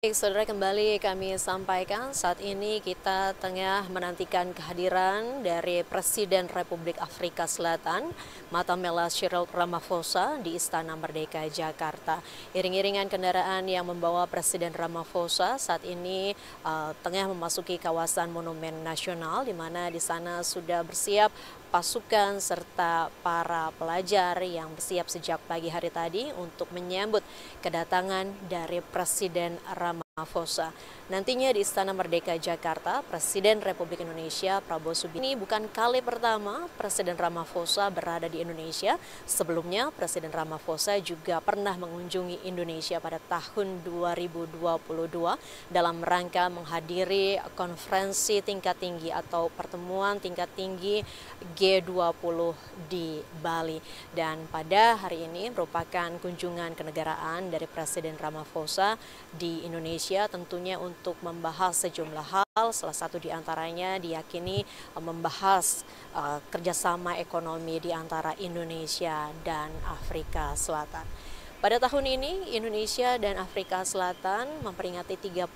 Baik, saudara, kembali kami sampaikan saat ini kita tengah menantikan kehadiran dari Presiden Republik Afrika Selatan, Matamela Cyril Ramaphosa di Istana Merdeka Jakarta. Iring-iringan kendaraan yang membawa Presiden Ramaphosa saat ini tengah memasuki kawasan Monumen Nasional, di mana di sana sudah bersiap pasukan serta para pelajar yang bersiap sejak pagi hari tadi untuk menyambut kedatangan dari Presiden Ramaphosa. Nantinya di Istana Merdeka Jakarta, Presiden Republik Indonesia Prabowo Subianto ini bukan kali pertama Presiden Ramaphosa berada di Indonesia. Sebelumnya Presiden Ramaphosa juga pernah mengunjungi Indonesia pada tahun 2022 dalam rangka menghadiri konferensi tingkat tinggi atau pertemuan tingkat tinggi G20 di Bali. Dan pada hari ini merupakan kunjungan kenegaraan dari Presiden Ramaphosa di Indonesia, tentunya untuk membahas sejumlah hal. Salah satu diantaranya diyakini membahas kerjasama ekonomi di antara Indonesia dan Afrika Selatan. Pada tahun ini, Indonesia dan Afrika Selatan memperingati 31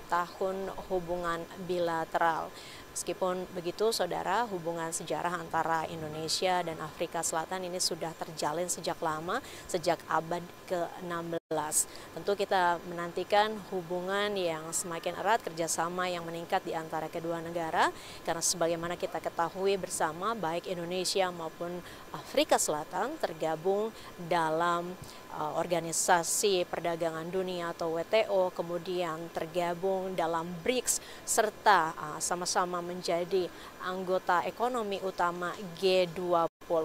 tahun hubungan bilateral. Meskipun begitu, saudara, hubungan sejarah antara Indonesia dan Afrika Selatan ini sudah terjalin sejak lama, sejak abad ke-16. Tentu kita menantikan hubungan yang semakin erat, kerjasama yang meningkat di antara kedua negara, karena sebagaimana kita ketahui bersama, baik Indonesia maupun Afrika Selatan tergabung dalam Organisasi Perdagangan Dunia atau WTO, kemudian tergabung dalam BRICS, serta sama-sama menjadi anggota ekonomi utama G20.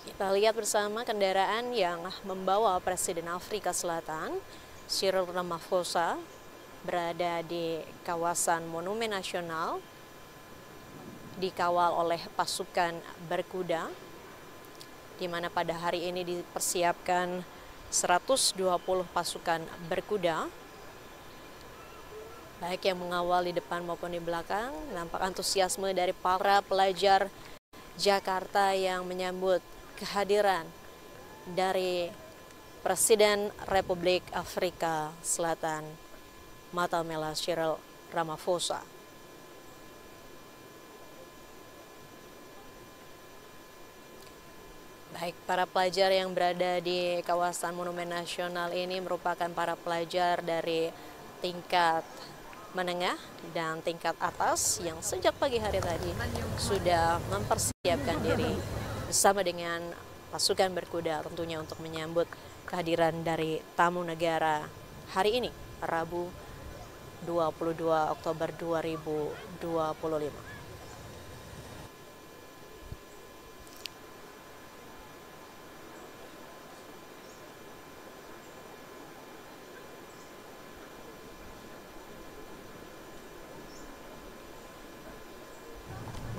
Kita lihat bersama kendaraan yang membawa Presiden Afrika Selatan, Cyril Ramaphosa, berada di kawasan Monumen Nasional, dikawal oleh pasukan berkuda, di mana pada hari ini dipersiapkan 120 pasukan berkuda, baik yang mengawal di depan maupun di belakang. Nampak antusiasme dari para pelajar Jakarta yang menyambut kehadiran dari Presiden Republik Afrika Selatan, Matamela Cyril Ramaphosa. Baik, para pelajar yang berada di kawasan Monumen Nasional ini merupakan para pelajar dari tingkat menengah dan tingkat atas yang sejak pagi hari tadi sudah mempersiapkan diri bersama dengan pasukan berkuda, tentunya untuk menyambut kehadiran dari tamu negara hari ini, Rabu 22 Oktober 2025.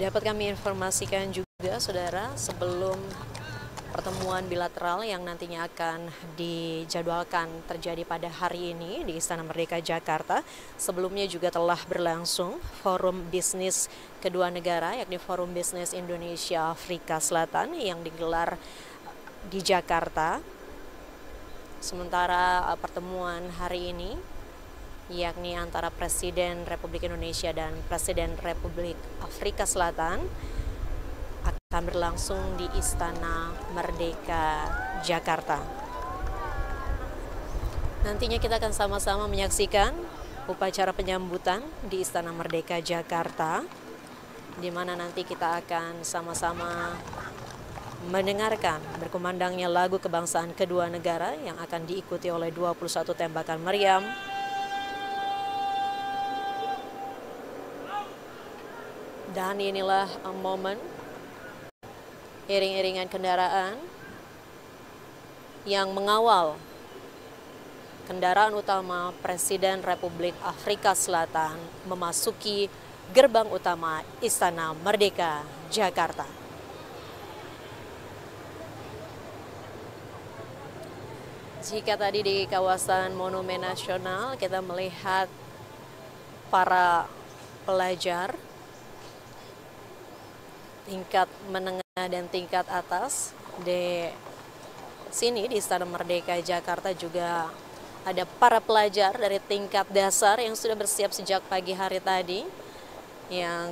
Dapat kami informasikan juga, saudara, sebelum pertemuan bilateral yang nantinya akan dijadwalkan terjadi pada hari ini di Istana Merdeka Jakarta, sebelumnya juga telah berlangsung forum bisnis kedua negara, yakni Forum Bisnis Indonesia Afrika Selatan yang digelar di Jakarta. Sementara pertemuan hari ini, yakni antara Presiden Republik Indonesia dan Presiden Republik Afrika Selatan, akan berlangsung di Istana Merdeka Jakarta. Nantinya kita akan sama-sama menyaksikan upacara penyambutan di Istana Merdeka Jakarta, di mana nanti kita akan sama-sama mendengarkan berkumandangnya lagu kebangsaan kedua negara yang akan diikuti oleh 21 tembakan meriam. Dan inilah momen iring-iringan kendaraan yang mengawal kendaraan utama Presiden Republik Afrika Selatan memasuki gerbang utama Istana Merdeka Jakarta. Jika tadi di kawasan Monumen Nasional kita melihat para pelajar tingkat menengah dan tingkat atas, di sini di Istana Merdeka Jakarta juga ada para pelajar dari tingkat dasar yang sudah bersiap sejak pagi hari tadi yang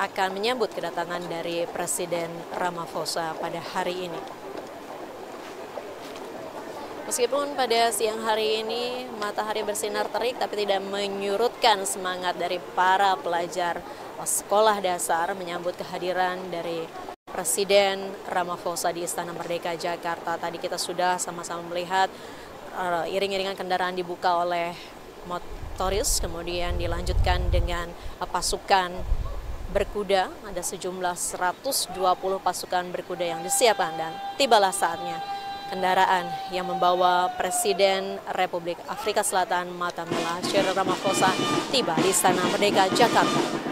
akan menyambut kedatangan dari Presiden Ramaphosa pada hari ini. Meskipun pada siang hari ini matahari bersinar terik, tapi tidak menyurutkan semangat dari para pelajar sekolah dasar menyambut kehadiran dari Presiden Ramaphosa di Istana Merdeka Jakarta. Tadi kita sudah sama-sama melihat iring-iringan kendaraan dibuka oleh motoris, kemudian dilanjutkan dengan pasukan berkuda. Ada sejumlah 120 pasukan berkuda yang disiapkan dan tibalah saatnya kendaraan yang membawa Presiden Republik Afrika Selatan Matamela Cyril Ramaphosa tiba di Istana Merdeka Jakarta.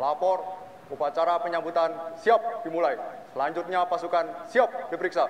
Lapor, upacara penyambutan siap dimulai. Selanjutnya pasukan siap diperiksa.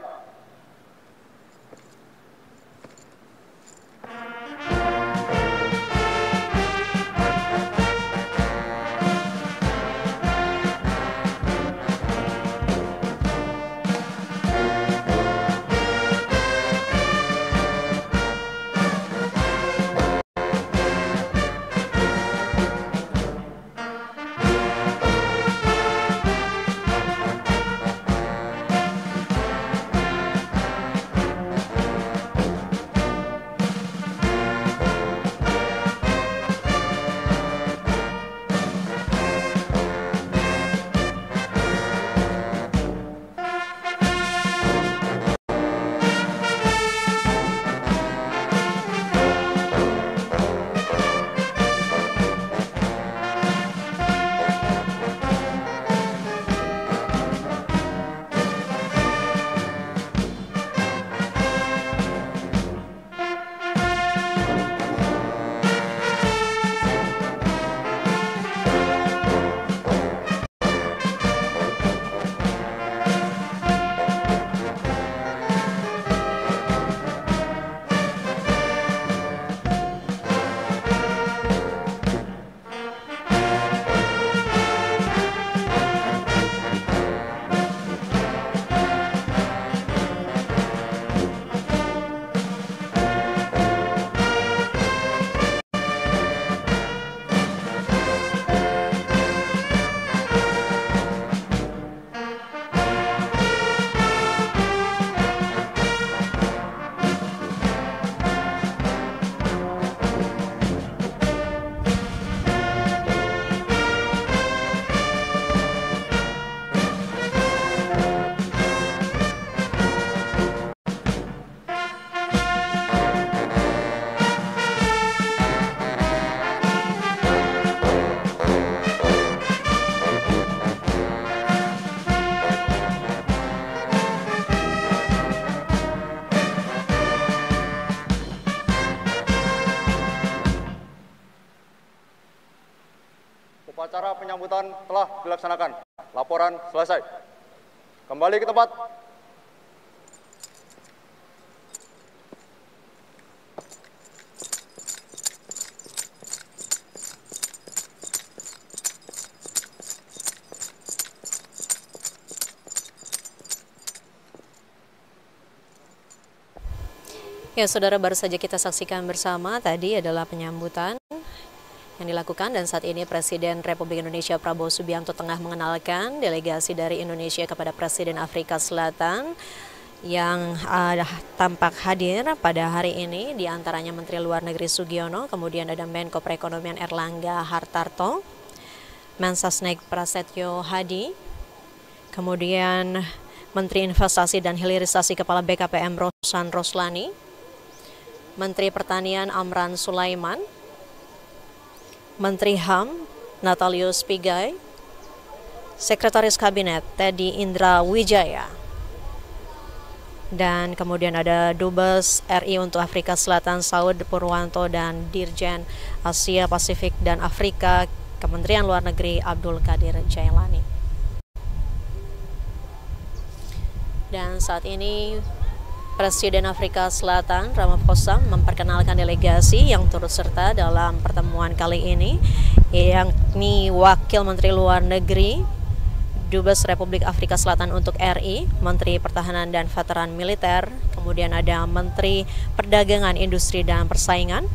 Upacara penyambutan telah dilaksanakan. Laporan selesai. Kembali ke tempat. Ya, saudara, baru saja kita saksikan bersama tadi adalah penyambutan yang dilakukan, dan saat ini Presiden Republik Indonesia Prabowo Subianto tengah mengenalkan delegasi dari Indonesia kepada Presiden Afrika Selatan yang tampak hadir pada hari ini, di antaranya Menteri Luar Negeri Sugiono, kemudian ada Menko Perekonomian Erlangga Hartarto, Mensesnek Prasetyo Hadi, kemudian Menteri Investasi dan Hilirisasi Kepala BKPM Rosan Roslani, Menteri Pertanian Amran Sulaiman, Menteri HAM Natalius Pigai, Sekretaris Kabinet Teddy Indra Wijaya, dan kemudian ada Dubes RI untuk Afrika Selatan Saud Purwanto dan Dirjen Asia Pasifik dan Afrika Kementerian Luar Negeri Abdul Qadir Jailani. Dan saat ini Presiden Afrika Selatan Ramaphosa memperkenalkan delegasi yang turut serta dalam pertemuan kali ini, yakni Wakil Menteri Luar Negeri, Dubes Republik Afrika Selatan untuk RI, Menteri Pertahanan dan Veteran Militer, kemudian ada Menteri Perdagangan, Industri dan Persaingan,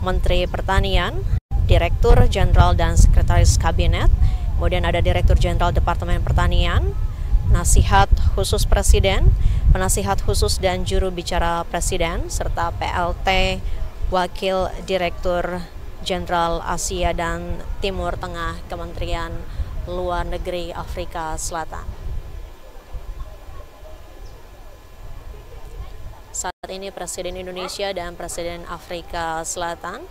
Menteri Pertanian, Direktur Jenderal dan Sekretaris Kabinet, kemudian ada Direktur Jenderal Departemen Pertanian, Nasihat Khusus Presiden, Penasihat Khusus dan Juru Bicara Presiden, serta PLT Wakil Direktur Jenderal Asia dan Timur Tengah Kementerian Luar Negeri Afrika Selatan. Saat ini Presiden Indonesia dan Presiden Afrika Selatan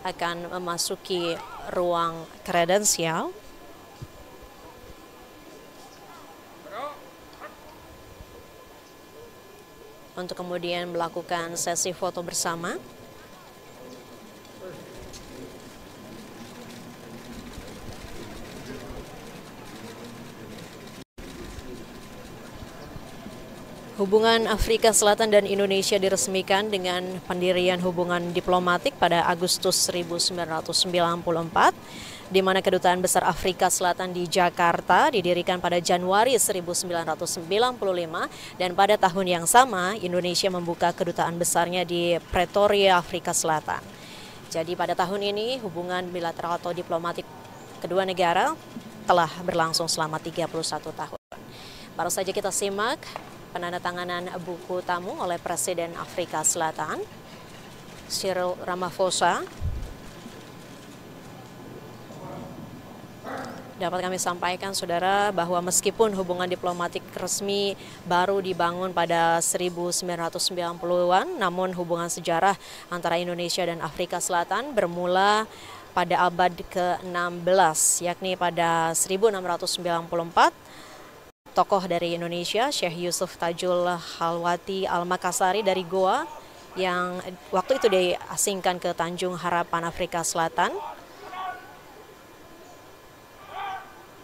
akan memasuki ruang kredensial untuk kemudian melakukan sesi foto bersama. Hubungan Afrika Selatan dan Indonesia diresmikan dengan pendirian hubungan diplomatik pada Agustus 1994, di mana Kedutaan Besar Afrika Selatan di Jakarta didirikan pada Januari 1995, dan pada tahun yang sama Indonesia membuka kedutaan besarnya di Pretoria, Afrika Selatan. Jadi pada tahun ini hubungan bilateral atau diplomatik kedua negara telah berlangsung selama 31 tahun. Baru saja kita simak penandatanganan buku tamu oleh Presiden Afrika Selatan, Cyril Ramaphosa. Dapat kami sampaikan, saudara, bahwa meskipun hubungan diplomatik resmi baru dibangun pada 1990-an, namun hubungan sejarah antara Indonesia dan Afrika Selatan bermula pada abad ke-16, yakni pada 1694. Tokoh dari Indonesia, Syekh Yusuf Tajul Halwati Al-Makassari dari Goa, yang waktu itu diasingkan ke Tanjung Harapan, Afrika Selatan,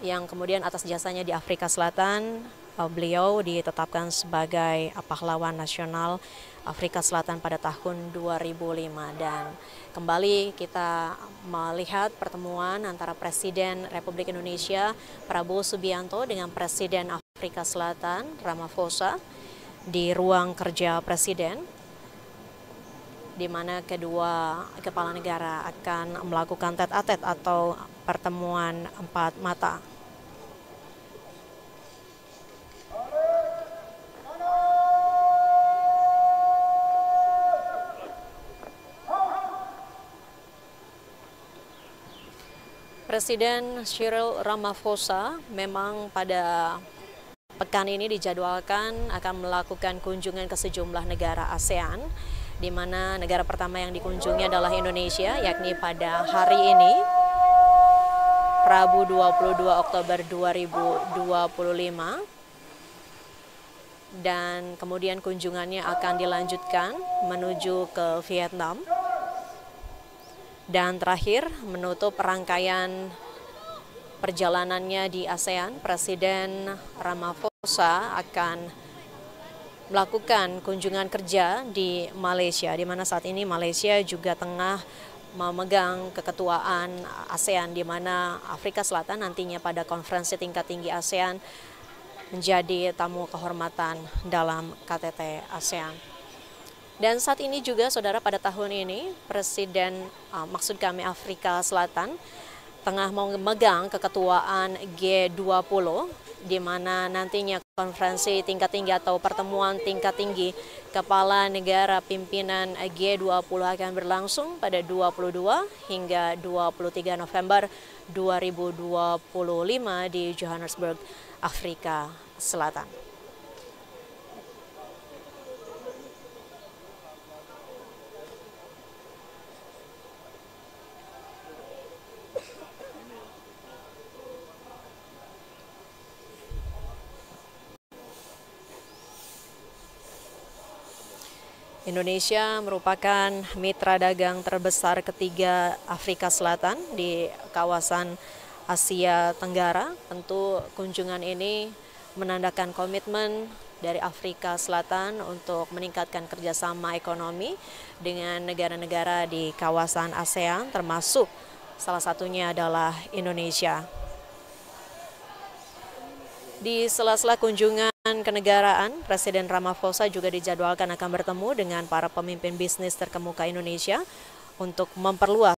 yang kemudian atas jasanya di Afrika Selatan, beliau ditetapkan sebagai pahlawan nasional Afrika Selatan pada tahun 2005. Dan kembali kita melihat pertemuan antara Presiden Republik Indonesia Prabowo Subianto dengan Presiden Afrika Selatan Ramaphosa di ruang kerja Presiden, di mana kedua kepala negara akan melakukan tete-a-tete atau pertemuan empat mata. Presiden Cyril Ramaphosa memang pada pekan ini dijadwalkan akan melakukan kunjungan ke sejumlah negara ASEAN, di mana negara pertama yang dikunjungi adalah Indonesia, yakni pada hari ini, Rabu 22 Oktober 2025. Dan kemudian kunjungannya akan dilanjutkan menuju ke Vietnam. Dan terakhir, menutup rangkaian perjalanannya di ASEAN, Presiden Ramaphosa akan melakukan kunjungan kerja di Malaysia, di mana saat ini Malaysia juga tengah memegang keketuaan ASEAN, di mana Afrika Selatan nantinya pada konferensi tingkat tinggi ASEAN menjadi tamu kehormatan dalam KTT ASEAN. Dan saat ini juga, saudara, pada tahun ini Presiden, maksud kami Afrika Selatan, tengah memegang keketuaan G20, di mana nantinya konferensi tingkat tinggi atau pertemuan tingkat tinggi kepala negara pimpinan G20 akan berlangsung pada 22 hingga 23 November 2025 di Johannesburg, Afrika Selatan. Indonesia merupakan mitra dagang terbesar ketiga Afrika Selatan di kawasan Asia Tenggara. Tentu kunjungan ini menandakan komitmen dari Afrika Selatan untuk meningkatkan kerjasama ekonomi dengan negara-negara di kawasan ASEAN, termasuk salah satunya adalah Indonesia. Di sela-sela kunjungan kenegaraan, Presiden Ramaphosa juga dijadwalkan akan bertemu dengan para pemimpin bisnis terkemuka Indonesia untuk memperluas